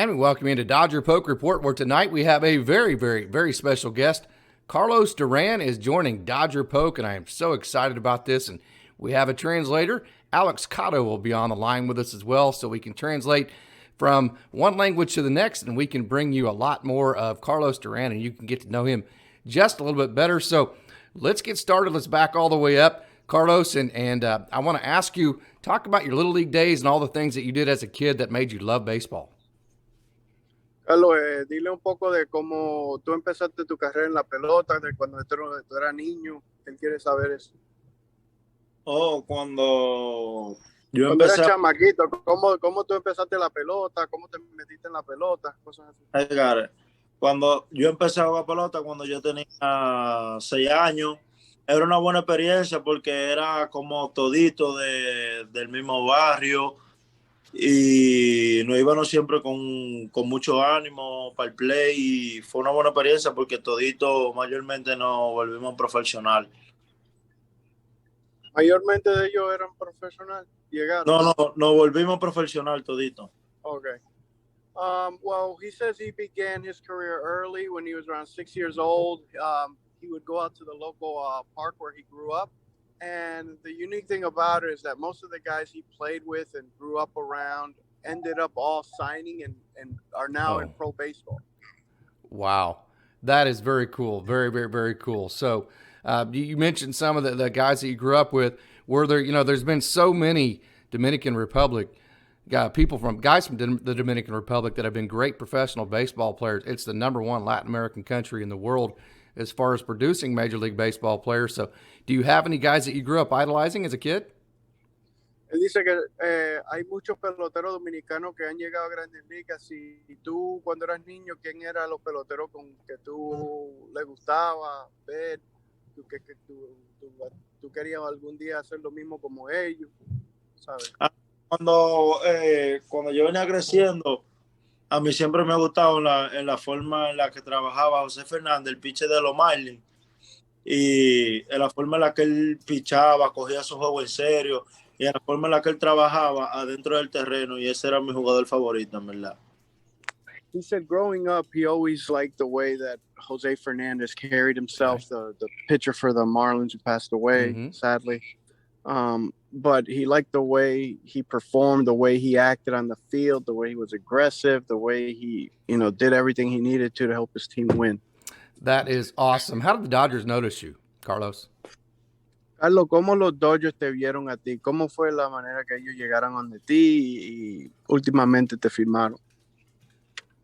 And we welcome you to Dodger Poke Report, where tonight we have a very, very, very special guest. Carlos Duran is joining Dodger Poke, and I am so excited about this. And we have a translator. Alex Cotto will be on the line with us as well, so we can translate from one language to the next, and we can bring you a lot more of Carlos Duran, and you can get to know him just a little bit better. So let's get started. Let's back all the way up, Carlos, and I want to ask you, talk about your Little League days and all the things that you did as a kid that made you love baseball. Carlos, dile un poco de cómo tú empezaste tu carrera en la pelota, de cuando tú eras niño. Él quiere saber eso. Cuando Cuando eras chamaquito, ¿cómo tú empezaste la pelota? ¿Cómo te metiste en la pelota? Cosas así. Cuando yo empecé a jugar pelota, cuando yo tenía 6 años, era una buena experiencia porque era como todito del mismo barrio y nos íbamos siempre con mucho ánimo para el play y fue una buena experiencia porque todito mayormente nos volvimos profesional. Mayormente de ellos eran profesionales. Llegaron. No, nos volvimos profesional todito. Okay. Well, he says he began his career early when he was around 6 years old. He would go out to the local park where he grew up. And the unique thing about it is that most of the guys he played with and grew up around ended up all signing and are now in pro baseball. Wow. That is very cool. Very, very, very cool. So you mentioned some of the guys that you grew up with. Were there, there's been so many Dominican Republic guys from the Dominican Republic that have been great professional baseball players. It's the number one Latin American country in the world as far as producing Major League Baseball players. So do you have any guys that you grew up idolizing as a kid? Él dice que hay muchos peloteros dominicanos que han llegado a Grandes Ligas. Y tú, cuando eras niño, ¿quién eran los peloteros con que tú le gustaba ver? Tú querías algún día hacer lo mismo como ellos, ¿sabes? Cuando yo venía creciendo, a mí siempre me ha gustado en la forma en la que trabajaba José Fernández, el pitcher de los Marlins, y en la forma en la que él pichaba, cogía su juego en serio, y en la forma en la que él trabajaba adentro del terreno, y ese era mi jugador favorito, en verdad. He said growing up, he always liked the way that Jose Fernandez carried himself, the pitcher for the Marlins who passed away, sadly. But he liked the way he performed, the way he acted on the field, the way he was aggressive, the way he, did everything he needed to help his team win. That is awesome. How did the Dodgers notice you, Carlos? Carlos, ¿cómo los Dodgers te vieron a ti? ¿Cómo fue la manera que ellos llegaron donde ti y últimamente te firmaron?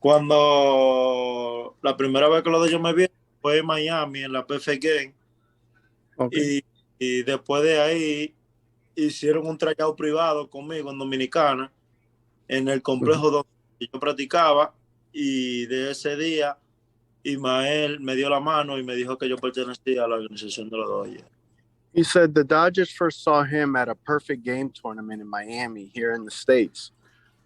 Cuando la primera vez que los Dodgers me vieron fue en Miami, en la PF Game. Okay. Y después de ahí hicieron un tryout privado conmigo en Dominicana, en el complejo donde yo practicaba, y de ese día Ismael me dio la mano y me dijo que yo pertenecía a la organización de los Dodgers. He said the Dodgers first saw him at a perfect game tournament in Miami here in the States.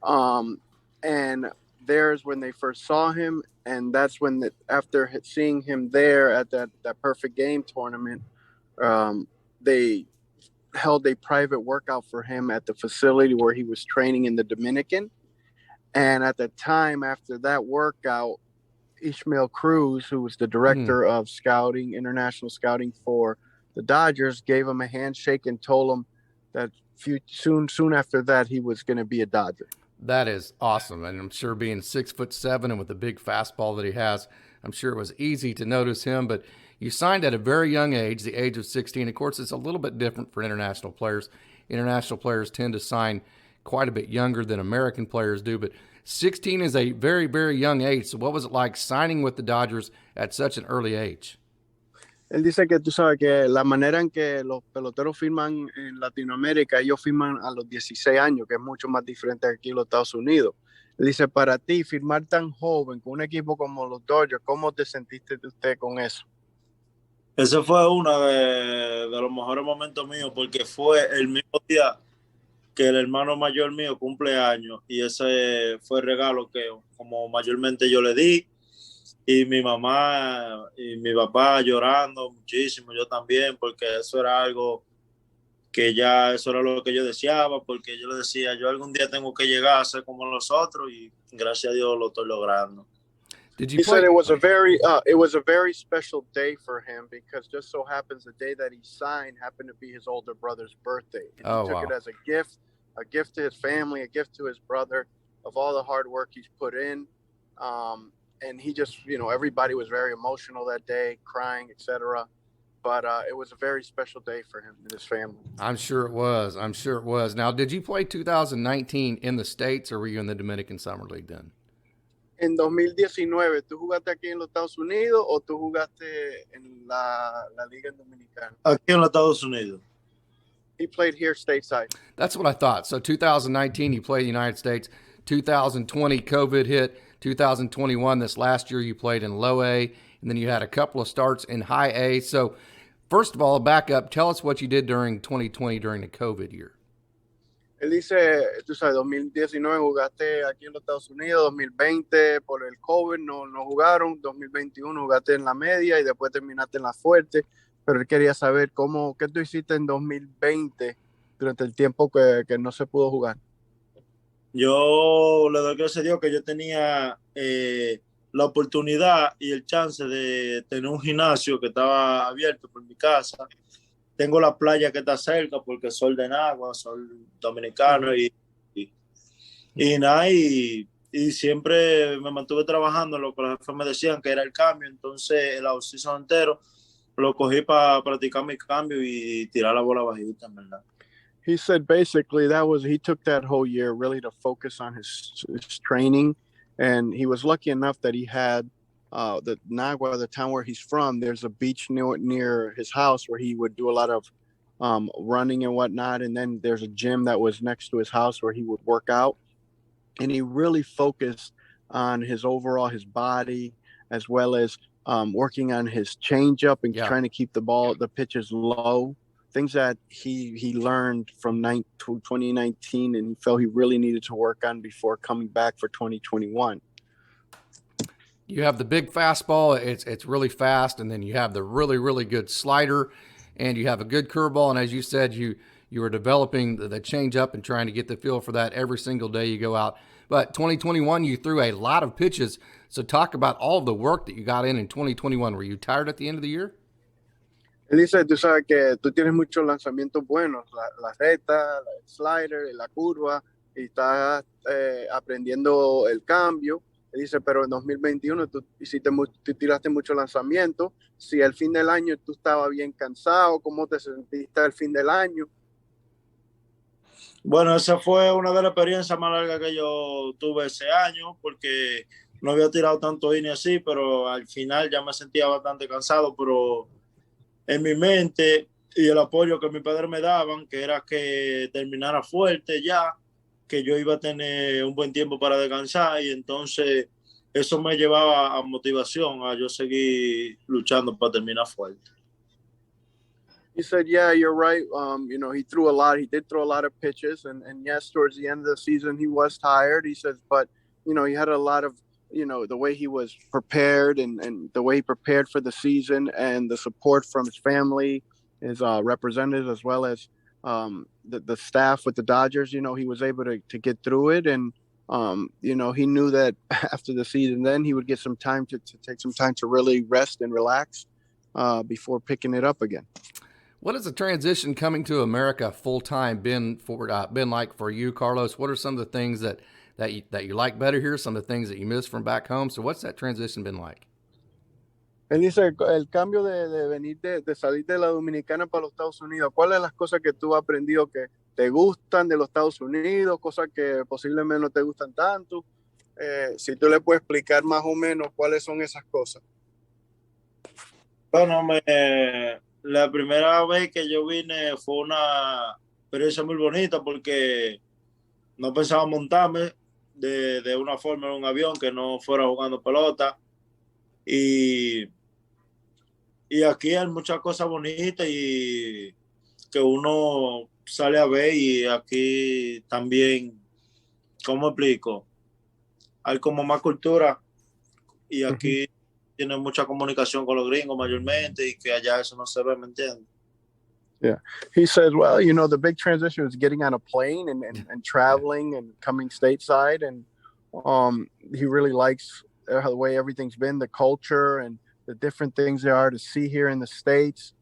And there's when they first saw him, and that's when after seeing him there at that perfect game tournament, they held a private workout for him at the facility where he was training in the Dominican. And at the time after that workout, Ishmael Cruz, who was the director of scouting, international scouting for the Dodgers, gave him a handshake and told him that soon after that he was going to be a Dodger. That is awesome. And I'm sure being 6'7" and with the big fastball that he has, I'm sure it was easy to notice him. But you signed at a very young age, the age of 16. Of course, it's a little bit different for international players. International players tend to sign quite a bit younger than American players do, but 16 is a very, very young age. So what was it like signing with the Dodgers at such an early age? Él dice que tú sabes que la manera en que los peloteros firman en Latinoamérica, ellos firman a los 16 años, que es mucho más diferente que aquí en los Estados Unidos. Él dice, para ti, firmar tan joven con un equipo como los Dodgers, ¿cómo te sentiste usted con eso? Ese fue uno de los mejores momentos míos porque fue el mismo día que el hermano mayor mío cumple años y ese fue el regalo que como mayormente yo le di. Y mi mamá y mi papá llorando muchísimo, yo también, porque eso era algo que ya eso era lo que yo deseaba, porque yo le decía, yo algún día tengo que llegar a ser como los otros y gracias a Dios lo estoy logrando. Did you He play? said it was a very special day for him because just so happens the day that he signed happened to be his older brother's birthday. And he took it as a gift to his family, a gift to his brother of all the hard work he's put in. And he just, everybody was very emotional that day, crying, etc. But it was a very special day for him and his family. I'm sure it was. I'm sure it was. Now, did you play 2019 in the States, or were you in the Dominican Summer League then? En 2019, ¿tú jugaste aquí en los Estados Unidos o tú jugaste en la Liga Dominicana? Aquí en los Estados Unidos. He played here stateside. That's what I thought. So 2019, you played in the United States. 2020, COVID hit. 2021, this last year, you played in low A, and then you had a couple of starts in high A. So first of all, back up. Tell us what you did during 2020 during the COVID year. Él dice, tú sabes, 2019 jugaste aquí en los Estados Unidos, 2020 por el COVID no jugaron, 2021 jugaste en la media y después terminaste en la fuerte, pero él quería saber qué tú hiciste en 2020 durante el tiempo que no se pudo jugar. Yo le doy gracias a Dios que yo tenía la oportunidad y el chance de tener un gimnasio que estaba abierto por mi casa. Tengo la playa que está cerca porque soy de Nagua, soy dominicano y siempre me mantuve trabajando en lo que los jefes me decían que era el cambio. Entonces el off-season entero lo cogí para practicar mi cambio y tirar la bola bajita, en verdad. He said basically he took that whole year really to focus on his training, and he was lucky enough that he had the Nagua, the town where he's from, there's a beach near his house where he would do a lot of running and whatnot. And then there's a gym that was next to his house where he would work out. And he really focused on his body, as well as working on his changeup and trying to keep the pitches low. Things that he learned from 2019 and he felt he really needed to work on before coming back for 2021. You have the big fastball, it's really fast, and then you have the really, really good slider, and you have a good curveball, and as you said, you were developing the changeup and trying to get the feel for that every single day you go out. But 2021, you threw a lot of pitches, so talk about all of the work that you got in 2021. Were you tired at the end of the year? Él dice, tú sabes que tú tienes muchos lanzamientos buenos, la recta, el slider, la curva, y estás aprendiendo el cambio. Dice, pero en 2021 tú tiraste mucho lanzamiento. Si al fin del año tú estabas bien cansado, ¿cómo te sentiste al fin del año? Bueno, esa fue una de las experiencias más largas que yo tuve ese año, porque no había tirado tanto inning así, pero al final ya me sentía bastante cansado, pero en mi mente y el apoyo que mis padres me daban, que era que terminara fuerte ya, que yo iba a tener un buen tiempo para descansar, y entonces eso me llevaba a motivación a yo seguir luchando para terminar fuerte. He said, yeah, you're right. He threw a lot. He did throw a lot of pitches, and yes, towards the end of the season, he was tired. He says, but he had a lot of, the way he was prepared and the way he prepared for the season, and the support from his family, his representatives, as well as the staff with the Dodgers. He was able to get through it, and he knew that after the season, then he would get some time to take some time to really rest and relax before picking it up again. What has the transition coming to America full time been like for you, Carlos? What are some of the things that you like better here? Some of the things that you miss from back home. So what's that transition been like? Él dice, el cambio de venir de salir de la Dominicana para los Estados Unidos, ¿cuáles son las cosas que tú has aprendido que te gustan de los Estados Unidos, cosas que posiblemente no te gustan tanto? Si tú le puedes explicar más o menos cuáles son esas cosas. Bueno, la primera vez que yo vine fue una experiencia muy bonita porque no pensaba montarme de una forma en un avión que no fuera jugando pelota. Y aquí hay muchas cosas bonitas y que uno sale a ver, y aquí también, ¿cómo explico? Hay como más cultura y aquí tiene mucha comunicación con los gringos mayormente, y que allá eso no se ve, ¿me entiendes? Yeah. He says, well, you know, the big transition was getting on a plane and traveling and coming stateside. And he really likes the way everything's been, the culture and the different things there are to see here in the States.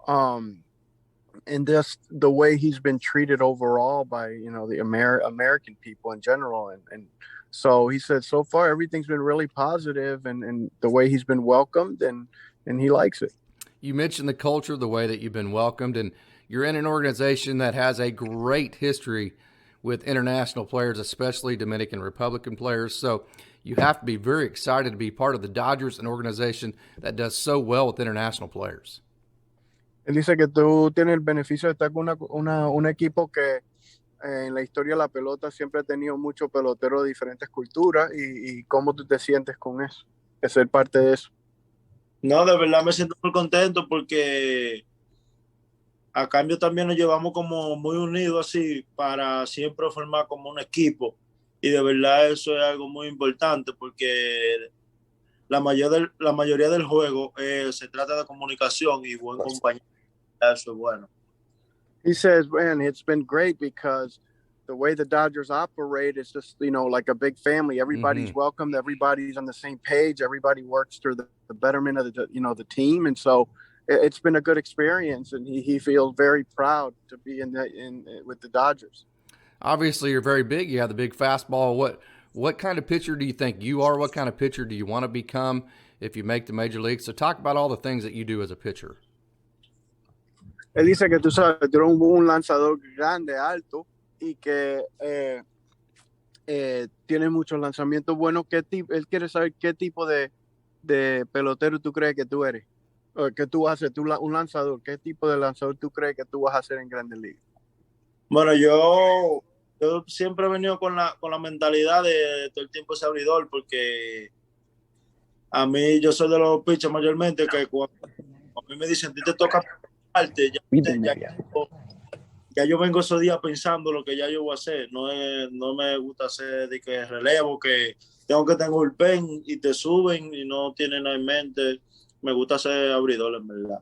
And just the way he's been treated overall by, you know, the American people in general. And so he said, so far, everything's been really positive and the way he's been welcomed and he likes it. You mentioned the culture, the way that you've been welcomed, and you're in an organization that has a great history with international players, especially Dominican Republican players. So you have to be very excited to be part of the Dodgers, an organization that does so well with international players. Él dice que tú tienes el beneficio de estar con un equipo que en la historia de la pelota siempre ha tenido muchos peloteros de diferentes culturas y cómo tú te sientes con eso, de ser parte de eso. No, de verdad me siento muy contento porque a cambio también nos llevamos como muy unidos así para siempre formar como un equipo. Y de verdad eso es algo muy importante porque la mayoría del juego se trata de comunicación y buen compañero. Eso es bueno. He says, man, it's been great because the way the Dodgers operate is just, you know, like a big family. Everybody's welcomed. Everybody's on the same page. Everybody works through the betterment of the team. And so it's been a good experience. And he feels very proud to be with the Dodgers. Obviously, you're very big. You have the big fastball. What kind of pitcher do you think you are? What kind of pitcher do you want to become if you make the major leagues? So talk about all the things that you do as a pitcher. Él dice que tú sabes, tú eres un lanzador grande, alto, y que tiene muchos lanzamientos buenos. Él quiere saber qué tipo de pelotero tú crees que tú eres, o que tú vas a ser, un lanzador. ¿Qué tipo de lanzador tú crees que tú vas a ser en Grandes Ligas? Bueno, yo siempre he venido con la mentalidad de todo el tiempo ser abridor, porque a mí yo soy de los pitchers mayormente que cuando a mí me dicen, te toca parte, ya yo vengo esos días pensando lo que ya yo voy a hacer. No me gusta hacer de que relevo, que tengo que tener un pen y te suben y no tienen nada en mente. Me gusta ser abridor, en verdad.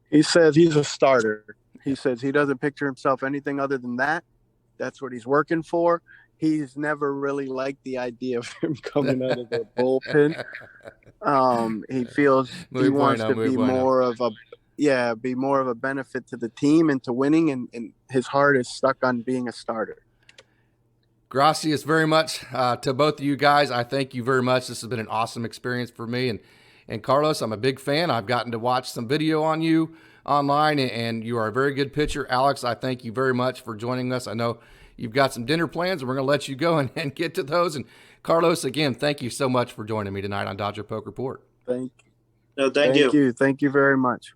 He says he's a starter. He says he doesn't picture himself anything other than that. That's what he's working for. He's never really liked the idea of him coming out of the bullpen. He feels he wants to be more of a benefit to the team and to winning, and his heart is stuck on being a starter. Gracias very much to both of you guys. I thank you very much. This has been an awesome experience for me. And Carlos, I'm a big fan. I've gotten to watch some video on you online, and you are a very good pitcher. Alex, I thank you very much for joining us. I know you've got some dinner plans, and we're going to let you go and get to those. And Carlos, again, thank you so much for joining me tonight on Dodger Poke Report. Thank you. No, thank you. Thank you very much.